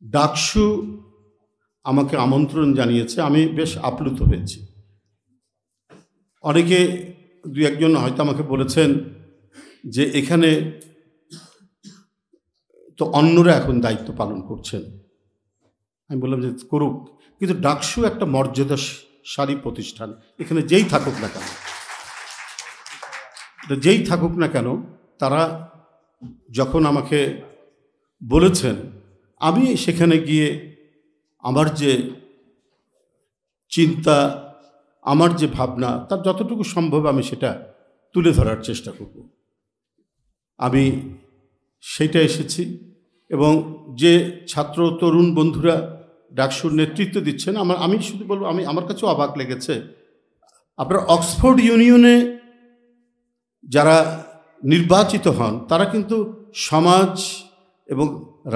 ডাকসু আমাকে আমন্ত্রণ জানিয়েছে, আমি বেশ আপ্লুত হয়েছি। অনেকে দু একজন হয়তো আমাকে বলেছেন যে এখানে তো অন্যরা এখন দায়িত্ব পালন করছেন। আমি বললাম যে করুক, কিন্তু ডাকসু একটা মর্যাদাশালী প্রতিষ্ঠান, এখানে যেই থাকুক না কেন তারা যখন আমাকে বলেছেন, আমি সেখানে গিয়ে আমার যে চিন্তা, আমার যে ভাবনা, তার যতটুকু সম্ভব আমি সেটা তুলে ধরার চেষ্টা করব। আমি সেইটা এসেছি এবং যে ছাত্র তরুণ বন্ধুরা ডাকসুর নেতৃত্ব দিচ্ছেন, আমি শুধু বলবো, আমার কাছেও অবাক লেগেছে। আপনার অক্সফোর্ড ইউনিয়নে যারা নির্বাচিত হন তারা কিন্তু সমাজ এবং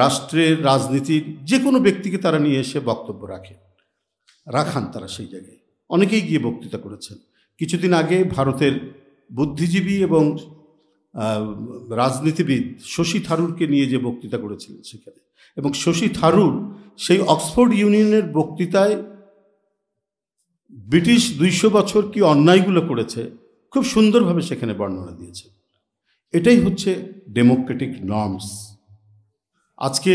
রাষ্ট্রের রাজনীতির যে কোনো ব্যক্তিকে তারা নিয়ে এসে বক্তব্য রাখান তারা সেই জায়গায়। অনেকেই গিয়ে বক্তৃতা করেছেন। কিছুদিন আগে ভারতের বুদ্ধিজীবী এবং রাজনীতিবিদ শশী থারুরকে নিয়ে যে বক্তৃতা করেছিলেন সেখানে, এবং শশী থারুর সেই অক্সফোর্ড ইউনিয়নের বক্তৃতায় ব্রিটিশ 200 বছর কি অন্যায়গুলো করেছে খুব সুন্দরভাবে সেখানে বর্ণনা দিয়েছে। এটাই হচ্ছে ডেমোক্রেটিক নর্মস। আজকে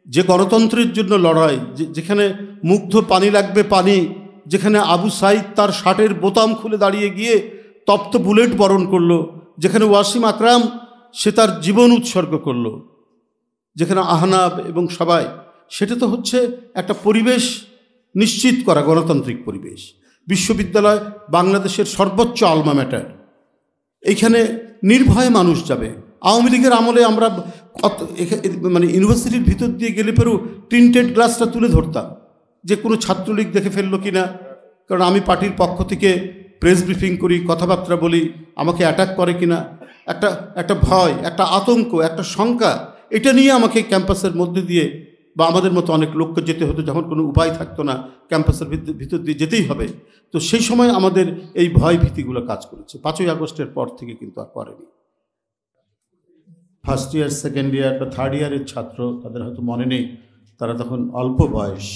যে গণতন্ত্রের জন্য লড়াই, যেখানে মুগ্ধ পানি লাগবে পানি, যেখানে আবু সাইদ তার শার্টের বোতাম খুলে দাঁড়িয়ে গিয়ে তপ্ত বুলেট বরণ করলো, যেখানে ওয়াসিম আকরাম সে তার জীবন উৎসর্গ করলো, যেখানে আহনাব এবং সবাই, সেটা তো হচ্ছে একটা পরিবেশ নিশ্চিত করা, গণতান্ত্রিক পরিবেশ। বিশ্ববিদ্যালয় বাংলাদেশের সর্বোচ্চ আলমা ম্যাটার, এইখানে নির্ভয়ে মানুষ যাবে। আওয়ামী লীগের আমলে আমরা মানে ইউনিভার্সিটির ভিতর দিয়ে গেলে পরেও প্রিন্টেড গ্লাসটা তুলে ধরতাম যে কোনো ছাত্রলীগ দেখে ফেললো কি না, কারণ আমি পার্টির পক্ষ থেকে প্রেস ব্রিফিং করি, কথাবার্তা বলি, আমাকে অ্যাটাক করে কিনা, একটা ভয়, একটা আতঙ্ক, একটা শঙ্কা, এটা নিয়ে আমাকে ক্যাম্পাসের মধ্যে দিয়ে বা আমাদের মতো অনেক লোককে যেতে হতো, যখন কোনো উপায় থাকতো না, ক্যাম্পাসের ভিতর দিয়ে যেতেই হবে। তো সেই সময় আমাদের এই ভয় ভীতিগুলো কাজ করেছে। 5ই আগস্টের পর থেকে কিন্তু আর করেনি। ফার্স্ট ইয়ার, সেকেন্ড ইয়ার বা থার্ড ইয়ারের ছাত্র, তাদের হয়তো মনে নেই, তারা তখন অল্প বয়স,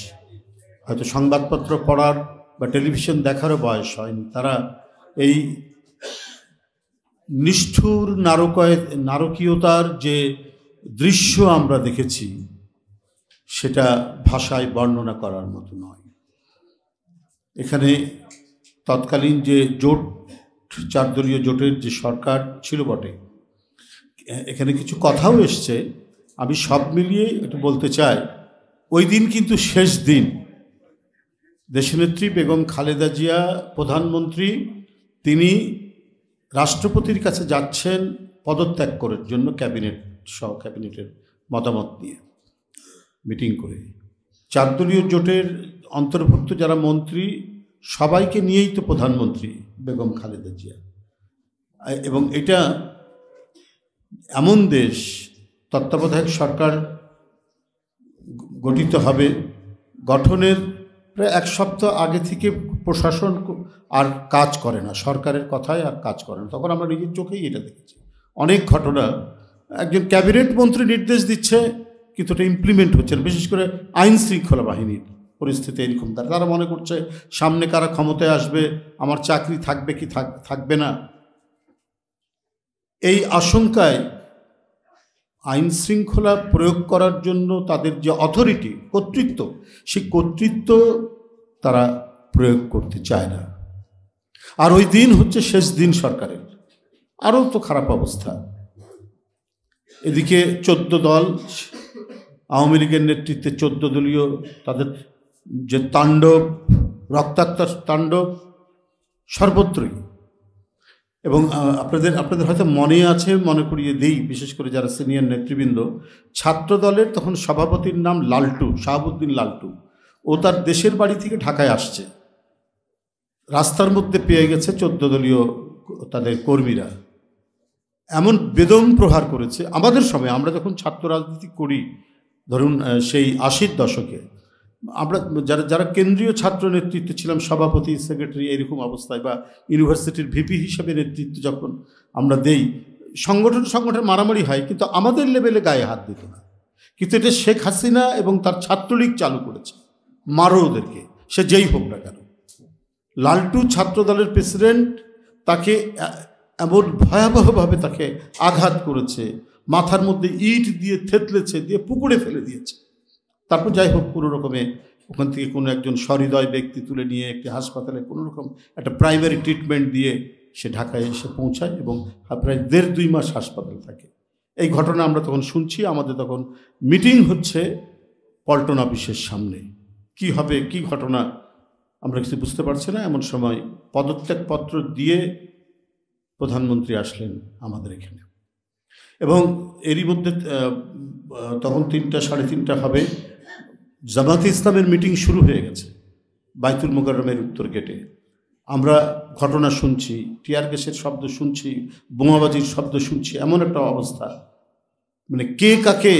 হয়তো সংবাদপত্র পড়ার বা টেলিভিশন দেখারও বয়স হয়নি, তারা এই নিষ্ঠুর নারকীয়তার যে দৃশ্য আমরা দেখেছি সেটা ভাষায় বর্ণনা করার মতো নয়। এখানে তৎকালীন যে জোট, 4 দলীয় জোটের যে সরকার ছিল বটে, এখানে কিছু কথাও এসছে, আমি সব মিলিয়ে একটু বলতে চাই। ওই দিন কিন্তু শেষ দিন, দেশনেত্রী বেগম খালেদা জিয়া প্রধানমন্ত্রী, তিনি রাষ্ট্রপতির কাছে যাচ্ছেন পদত্যাগ করার জন্য, ক্যাবিনেটের মতামত নিয়ে মিটিং করে। 4 দলীয় জোটের অন্তর্ভুক্ত যারা মন্ত্রী, সবাইকে নিয়েই তো প্রধানমন্ত্রী বেগম খালেদা জিয়া। এবং এটা এমন দেশ, তত্ত্বাবধায়ক সরকার গঠিত হবে, গঠনের প্রায় 1 সপ্তাহ আগে থেকে প্রশাসন আর কাজ করে না, সরকারের কথায় আর কাজ করে না। তখন আমরা নিজের চোখেই এটা দেখেছি অনেক ঘটনা। একজন ক্যাবিনেট মন্ত্রী নির্দেশ দিচ্ছে কিন্তু এটা ইমপ্লিমেন্ট হচ্ছে না। বিশেষ করে আইন শৃঙ্খলা বাহিনীর পরিস্থিতি এরকম, তারা মনে করছে সামনে কারা ক্ষমতায় আসবে, আমার চাকরি থাকবে কি থাকবে না, এই আশঙ্কায় আইন শৃঙ্খলা প্রয়োগ করার জন্য তাদের যে অথরিটি, কর্তৃত্ব, সেই কর্তৃত্ব তারা প্রয়োগ করতে চায় না। আর ওই দিন হচ্ছে শেষ দিন সরকারের, আরও তো খারাপ অবস্থা। এদিকে 14 দল, আওয়ামী লীগের নেতৃত্বে 14 দলীয়, তাদের যে তাণ্ডব, রক্তাক্ত তাণ্ডব সর্বত্রই। এবং আপনাদের হয়তো মনে আছে, মনে করিয়ে দেই, বিশেষ করে যারা সিনিয়র নেতৃবৃন্দ, ছাত্র দলের তখন সভাপতির নাম লালটু, শাহাবুদ্দিন লালটু। ও তার দেশের বাড়ি থেকে ঢাকায় আসছে, রাস্তার মধ্যে পেয়ে গেছে 14 দলীয় তাদের কর্মীরা, এমন বেদম প্রহার করেছে। আমাদের সময়, আমরা যখন ছাত্র রাজনীতি করি, ধরুন সেই 80-র দশকে, আমরা যারা কেন্দ্রীয় ছাত্র নেতৃত্বে ছিলাম, সভাপতি, সেক্রেটারি, এরকম অবস্থায়, বা ইউনিভার্সিটির ভিপি হিসাবে নেতৃত্ব যখন আমরা দেই, সংগঠন মারামারি হয়, কিন্তু আমাদের লেভেলে গায়ে হাত দিত না। কিন্তু এটা শেখ হাসিনা এবং তার ছাত্রলীগ চালু করেছে। মারো ওদেরকে, সে যেই হোক না কেন। লালটু ছাত্রদলের প্রেসিডেন্ট, তাকে এমন ভয়াবহভাবে তাকে আঘাত করেছে, মাথার মধ্যে ইট দিয়ে থেতলেছে, দিয়ে পুকুরে ফেলে দিয়েছে। তারপর যাই হোক কোনো রকমে ওখান থেকে কোনো একজন সহৃদয় ব্যক্তি তুলে নিয়ে একটি হাসপাতালে কোনো রকম একটা প্রাইমারি ট্রিটমেন্ট দিয়ে সে ঢাকায় এসে পৌঁছায় এবং প্রায় 1.5-2 মাস হাসপাতালে থাকে। এই ঘটনা আমরা তখন শুনছি। আমাদের তখন মিটিং হচ্ছে পল্টন অফিসের সামনে। কি হবে, কি ঘটনা আমরা কিছু বুঝতে পারছি না। এমন সময় পদত্যাগপত্র দিয়ে প্রধানমন্ত্রী আসলেন আমাদের এখানে, এবং এরই মধ্যে তখন 3টা 3:30 হবে, জামাতে ইসলামের মিটিং শুরু হয়ে গেছে বাইতুল মোকাররমের উত্তর গেটে। আমরা ঘটনা শুনছি, টিয়ার গ্যাসের শব্দ শুনছি, বোমাবাজির শব্দ শুনছি। এমন একটা অবস্থা, মানে কে কাকে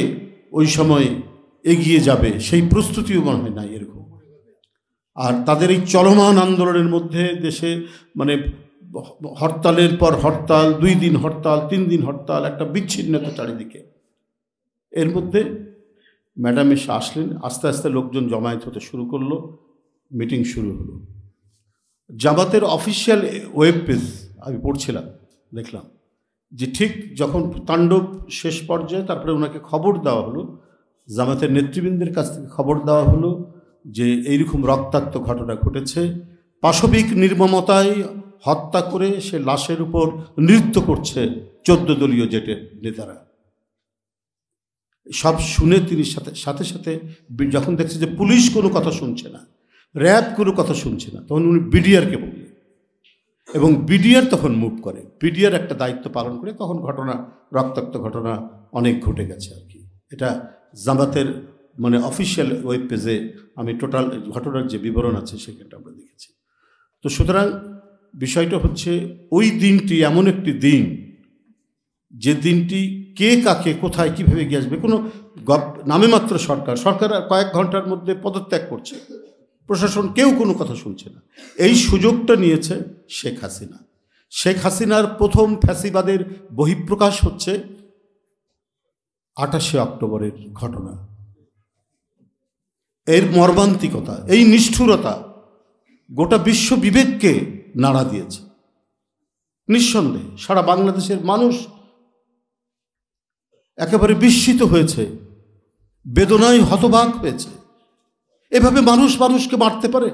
ওই সময় এগিয়ে যাবে সেই প্রস্তুতিও মনে হয় না এরকম। আর তাদের এই চলমান আন্দোলনের মধ্যে দেশে মানে হরতালের পর হরতাল, 2 দিন হরতাল, 3 দিন হরতাল, একটা বিচ্ছিন্নতা চারিদিকে। এর মধ্যে ম্যাডাম এসে আসলেন, আস্তে আস্তে লোকজন জমায়েত হতে শুরু করলো, মিটিং শুরু হলো। জামাতের অফিসিয়াল ওয়েব পেজ আমি পড়ছিলাম, দেখলাম যে ঠিক যখন তাণ্ডব শেষ পর্যায়ে তারপরে ওনাকে খবর দেওয়া হলো, জামাতের নেতৃবৃন্দের কাছ থেকে খবর দেওয়া হলো যে এইরকম রক্তাক্ত ঘটনা ঘটেছে, পাশবিক নির্মমতায় হত্যা করে সে লাশের উপর নৃত্য করছে 14 দলীয় জেটের নেতারা। সব শুনে তিনি সাথে সাথে যখন দেখছে যে পুলিশ কোনো কথা শুনছে না, র্যাব কোনো কথা শুনছে না, তখন উনি বিডিআরকে বললেন এবং বিডিআর তখন মুভ করে, বিডিআর একটা দায়িত্ব পালন করে। তখন ঘটনা, রক্তাক্ত ঘটনা অনেক ঘটে গেছে আর কি। এটা জামাতের মানে অফিসিয়াল ওয়েব পেজে আমি টোটাল ঘটনার যে বিবরণ আছে সেখানটা আমরা দেখেছি। তো সুতরাং বিষয়টা হচ্ছে ওই দিনটি এমন একটি দিন যে দিনটি কে কাকে কোথায় কীভাবে গিয়ে আসবে কোনো নামে মাত্র সরকার আর কয়েক ঘন্টার মধ্যে পদত্যাগ করছে, প্রশাসন কেউ কোনো কথা শুনছে না। এই সুযোগটা নিয়েছে শেখ হাসিনা। শেখ হাসিনার প্রথম ফ্যাসিবাদের বহিঃপ্রকাশ হচ্ছে 28শে অক্টোবরের ঘটনা। এর মর্মান্তিকতা, এই নিষ্ঠুরতা গোটা বিশ্ব বিবেককে নাড়া দিয়েছে। নিঃসন্দেহে সারা বাংলাদেশের মানুষ একেবারে বিস্মিত হয়েছে, বেদনায় হতবাক হয়েছে। এভাবে মানুষ মানুষকে মারতে পারে?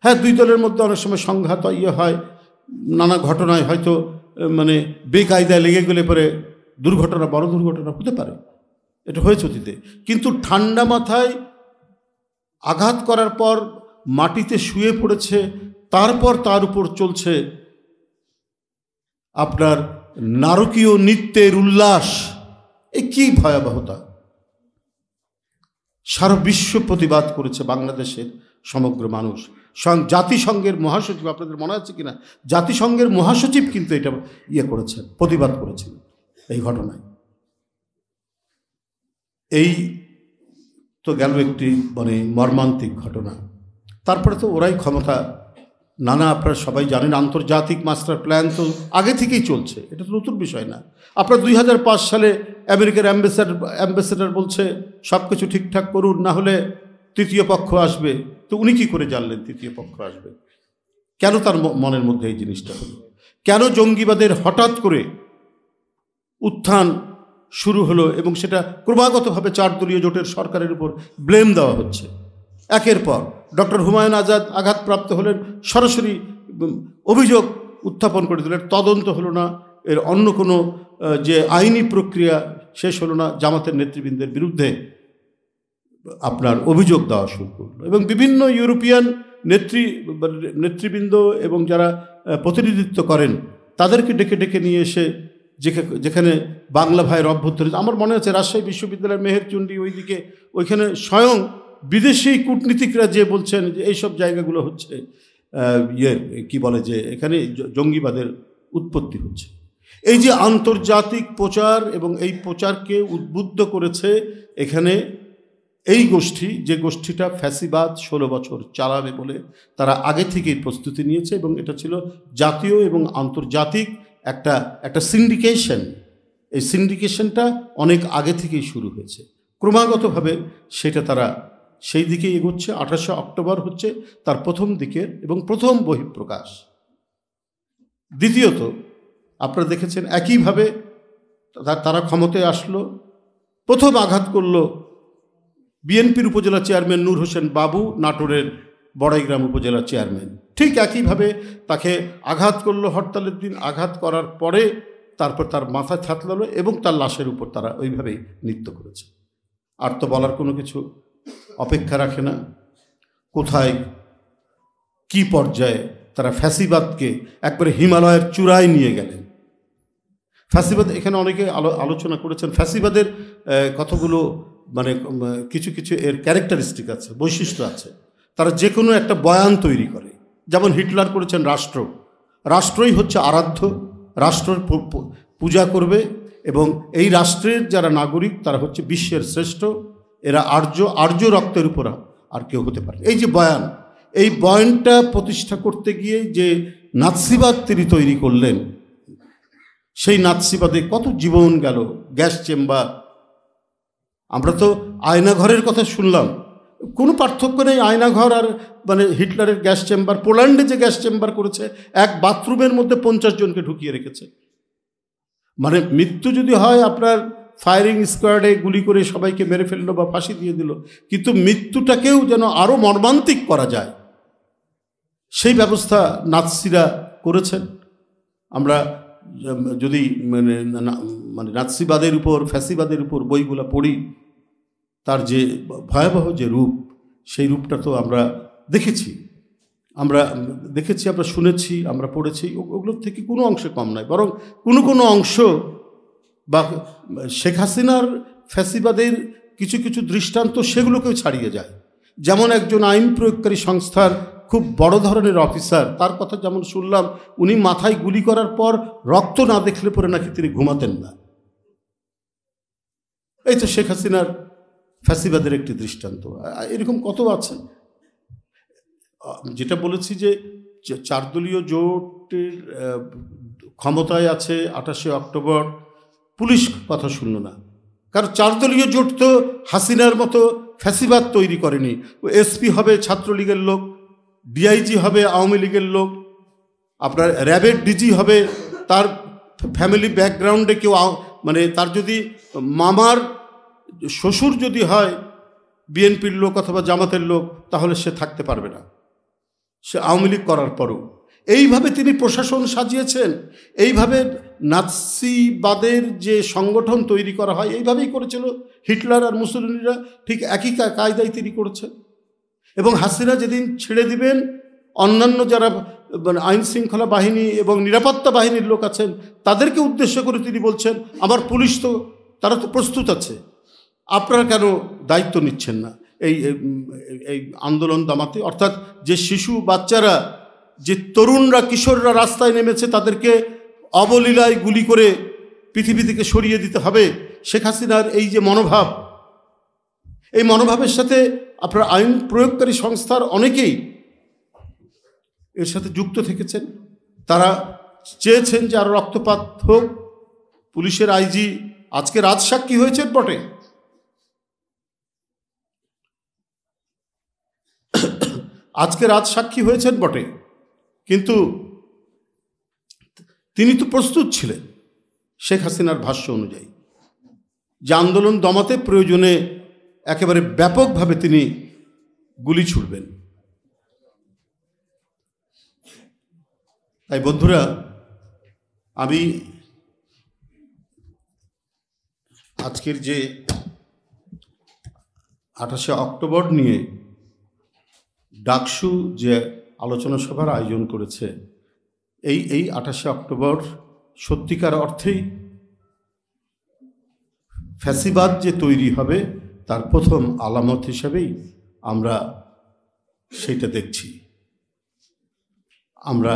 হ্যাঁ, 2 দলের মধ্যে অনেক সময় সংঘাত হয়, নানা ঘটনায় হয়তো মানে বেকায়দায় লেগে গেলে পরে দুর্ঘটনা, বড় দুর্ঘটনা হতে পারে, এটা হয়েছে অতীতে। কিন্তু ঠান্ডা মাথায় আঘাত করার পর মাটিতে শুয়ে পড়েছে, তারপর তার উপর চলছে আপনার নারকীয় নৃত্যের উল্লাস। এ কি ভয়াবহতা! সারা বিশ্ব প্রতিবাদ করেছে, বাংলাদেশের সমগ্র মানুষ। জাতিসংঘের মহাসচিব, আপনাদের মনে আছে কিনা, জাতিসংঘের মহাসচিব কিন্তু এটা করেছেন, প্রতিবাদ করেছেন এই ঘটনায়। এই তো গেল একটি মানে মর্মান্তিক ঘটনা। তারপরে তো ওরাই ক্ষমতা, নানা আপনারা সবাই জানেন আন্তর্জাতিক মাস্টার প্ল্যান তো আগে থেকেই চলছে, এটা তো নতুন বিষয় না। আপনার 2005 সালে আমেরিকার অ্যাম্বাসেডার বলছে সব কিছু ঠিকঠাক করুন, না হলে তৃতীয় পক্ষ আসবে। তো উনি কী করে জানলেন তৃতীয় পক্ষ আসবে? কেন তার মনের মধ্যে এই জিনিসটা হলো? কেন জঙ্গিবাদের হঠাৎ করে উত্থান শুরু হলো এবং সেটা ক্রমাগতভাবে 4 দলীয় জোটের সরকারের উপর ব্লেম দেওয়া হচ্ছে? একের পর ডক্টর হুমায়ুন আজাদ আঘাতপ্রাপ্ত হলেন, সরাসরি অভিযোগ উত্থাপন করে দিলেন, তদন্ত হলো না, এর অন্য কোনো যে আইনি প্রক্রিয়া শেষ হলো না, জামাতের নেতৃবৃন্দের বিরুদ্ধে আপনার অভিযোগ দেওয়া শুরু করলো এবং বিভিন্ন ইউরোপিয়ান নেতৃবৃন্দ এবং যারা প্রতিনিধিত্ব করেন তাদেরকে ডেকে ডেকে নিয়ে এসে যেখানে বাংলা ভাইয়ের অভ্যন্তরে, আমার মনে আছে রাজশাহী বিশ্ববিদ্যালয়ের মেহেরচণ্ডী ওইদিকে, ওইখানে স্বয়ং বিদেশি কূটনীতিকরা যে বলছেন যে এইসব জায়গাগুলো হচ্ছে কি বলে যে এখানে জঙ্গিবাদের উৎপত্তি হচ্ছে। এই যে আন্তর্জাতিক প্রচার এবং এই প্রচারকে উদ্বুদ্ধ করেছে এখানে এই গোষ্ঠী, যে গোষ্ঠীটা ফ্যাসিবাদ 16 বছর চালাবে বলে তারা আগে থেকেই প্রস্তুতি নিয়েছে এবং এটা ছিল জাতীয় এবং আন্তর্জাতিক একটা সিন্ডিকেশন। এই সিন্ডিকেশনটা অনেক আগে থেকেই শুরু হয়েছে। ক্রমাগতভাবে সেটা তারা সেই দিকে এগোচ্ছে। 28শে অক্টোবর হচ্ছে তার প্রথম দিকের এবং প্রথম বহিঃপ্রকাশ। দ্বিতীয়ত, আপনারা দেখেছেন একইভাবে তারা ক্ষমতায় আসলো, প্রথম আঘাত করল বিএনপির উপজেলা চেয়ারম্যান নূর হোসেন বাবু, নাটোরের বড়াইগ্রাম উপজেলা চেয়ারম্যান। ঠিক একইভাবে তাকে আঘাত করলো হরতালের দিন। আঘাত করার পরে তারপর তার মাথায় থাতলালো এবং তার লাশের উপর তারা ওইভাবেই নৃত্য করেছে। আর তো বলার কোনো কিছু অপেক্ষা রাখে না। কোথায় কি পর্যায়ে তারা ফ্যাসিবাদকে একবারে হিমালয়ের চূড়ায় নিয়ে গেলেন। ফ্যাসিবাদ, এখানে অনেকে আলোচনা করেছেন, ফ্যাসিবাদের কতগুলো মানে কিছু কিছু এর ক্যারেক্টারিস্টিক আছে, বৈশিষ্ট্য আছে। তারা যে কোনো একটা বয়ান তৈরি করে, যেমন হিটলার করেছেন রাষ্ট্র। রাষ্ট্রই হচ্ছে আরাধ্য, রাষ্ট্রের পূজা করবে এবং এই রাষ্ট্রের যারা নাগরিক তারা হচ্ছে বিশ্বের শ্রেষ্ঠ, এরা আর্য রক্তের উপর আর কেউ হতে পারে। এই যে বয়ান, এই বয়ানটা প্রতিষ্ঠা করতে গিয়ে যে নাৎসিবাদ তিনি তৈরি করলেন, সেই নাৎসিবাদে কত জীবন গেল। গ্যাস চেম্বার, আমরা তো আয়নাঘরের কথা শুনলাম, কোনো পার্থক্য নেই আয়নাঘর আর মানে হিটলারের গ্যাস চেম্বার। পোল্যান্ডে যে গ্যাস চেম্বার করেছে, এক বাথরুমের মধ্যে 50 জনকে ঢুকিয়ে রেখেছে। মানে মৃত্যু যদি হয় আপনার ফায়ারিং স্কোয়াডে গুলি করে সবাইকে মেরে ফেললো বা ফাঁসি দিয়ে দিল, কিন্তু মৃত্যুটাকেও যেন আরও মর্মান্তিক করা যায় সেই ব্যবস্থা নাৎসিরা করেছেন। আমরা যদি মানে নাৎসিবাদের উপর, ফ্যাসিবাদের উপর বইগুলো পড়ি, তার যে ভয়াবহ যে রূপ, সেই রূপটা তো আমরা দেখেছি, আমরা শুনেছি, আমরা পড়েছি। ওগুলোর থেকে কোনো অংশে কম নয়, বরং কোনো অংশ বা শেখ হাসিনার ফ্যাসিবাদের কিছু কিছু দৃষ্টান্ত সেগুলোকেও ছাড়িয়ে যায়। যেমন একজন আইন প্রয়োগকারী সংস্থার খুব বড় ধরনের অফিসার, তার কথা যেমন শুনলাম, উনি মাথায় গুলি করার পর রক্ত না দেখলে পরে নাকি তিনি ঘুমাতেন না। এই তো শেখ হাসিনার ফ্যাসিবাদের একটি দৃষ্টান্ত। এরকম কত আছে। যেটা বলেছি যে 4 দলীয় জোটের ক্ষমতায় আছে 28শে অক্টোবর, পুলিশ কথা শুনল না। কারণ 4 দলীয় জোট তো হাসিনার মতো ফ্যাসিবাদ তৈরি করেনি। এসপি হবে ছাত্রলীগের লোক, ডিআইজি হবে আওয়ামী লীগের লোক, আপনার র্যাবের ডিজি হবে, তার ফ্যামিলি ব্যাকগ্রাউন্ডে কেউ মানে তার যদি মামার শ্বশুর যদি হয় বিএনপির লোক অথবা জামাতের লোক, তাহলে সে থাকতে পারবে না, সে আওয়ামী লীগ করার পরও। এইভাবে তিনি প্রশাসন সাজিয়েছেন। এইভাবে নাৎসিবাদের যে সংগঠন তৈরি করা হয়, এইভাবেই করেছিল হিটলার আর মুসলিনরা, ঠিক একই কায়দায় তিনি করেছেন। এবং হাসিনা যেদিন ছেড়ে দিবেন, অন্যান্য যারা মানে আইন শৃঙ্খলা বাহিনী এবং নিরাপত্তা বাহিনীর লোক আছেন, তাদেরকে উদ্দেশ্য করে তিনি বলছেন, আমার পুলিশ তো, তারা তো প্রস্তুত আছে, আপনারা কেন দায়িত্ব নিচ্ছেন না এই আন্দোলন দমাতে। অর্থাৎ যে শিশু বাচ্চারা, যে তরুণরা, কিশোররা রাস্তায় নেমেছে, তাদেরকে অবলীলায় গুলি করে পৃথিবী থেকে সরিয়ে দিতে হবে। শেখ হাসিনার এই যে মনোভাব, এই মনোভাবের সাথে আপনার আইন প্রয়োগকারী সংস্থার অনেকেই এর সাথে যুক্ত থেকেছেন। তারা চেয়েছেন যে আরও রক্তপাত হোক। পুলিশের আইজি আজকে রাজসাক্ষী হয়েছেন বটে, কিন্তু তিনি তো প্রস্তুত ছিলেন শেখ হাসিনার ভাষ্য অনুযায়ী যে আন্দোলন দমাতে প্রয়োজনে একেবারে ব্যাপকভাবে তিনি গুলি ছুড়বেন। তাই বন্ধুরা, আমি আজকের যে 28শে অক্টোবর নিয়ে ডাকসু যে আলোচনা সভার আয়োজন করেছে, এই 28শে অক্টোবর সত্যিকার অর্থেই ফ্যাসিবাদ যে তৈরি হবে তার প্রথম আলামত হিসাবেই আমরা সেইটা দেখছি। আমরা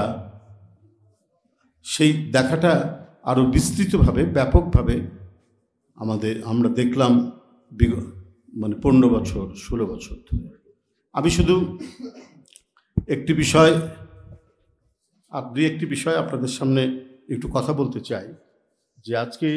সেই দেখাটা আরও বিস্তৃতভাবে, ব্যাপকভাবে আমরা দেখলাম মানে 15 বছর 16 বছর ধরে। আমি শুধু একটি বিষয় আপনাদের সামনে একটু কথা বলতে চাই, যে আজকে